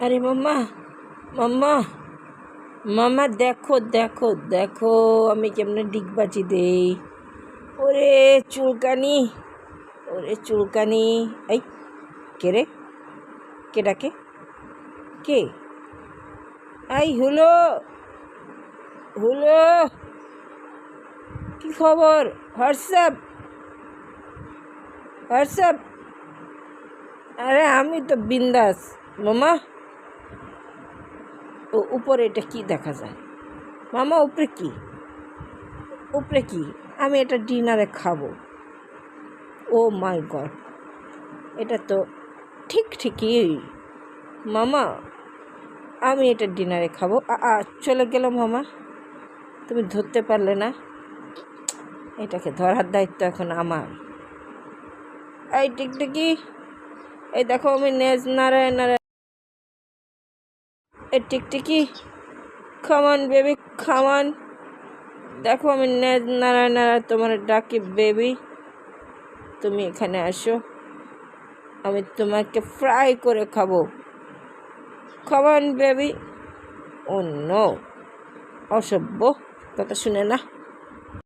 আরে মাম্মা, মাম্মা, মাম্মা, দেখো দেখো দেখো আমি কেমনে ডিগবাজি দেই। ওরে চুলকানি, ওরে চুলকানি। এই কে রে? কে ডাকে? কে? এই হুলো, হুলো, কি খবর? WhatsApp, WhatsApp. আরে আমি তো বিন্দাস মামা। ও উপরে এটা কি দেখা যায়? মামা উপরে কি? উপরে কি? আমি এটা ডিনারে খাবো। ও মাই গড, এটা তো ঠিকই মামা। আমি এটা ডিনারে খাবো। চলে গেল মামা, তুমি ধরতে পারলে না। এটাকে ধরার দায়িত্ব এখন আমার। এই টিকটিকি, এই দেখো আমি নেজ নাড়ায় নাড়ায়। এই টিকটিকি, খামান বেবি, খামান। দেখো আমি নেজ নাড়ায় নাড়ায় তোমার ডাকি বেবি, তুমি এখানে আসো, আমি তোমাকে ফ্রাই করে খাবো। খামান বেবি। ও নো, অসভ্য, কথা শুনে না।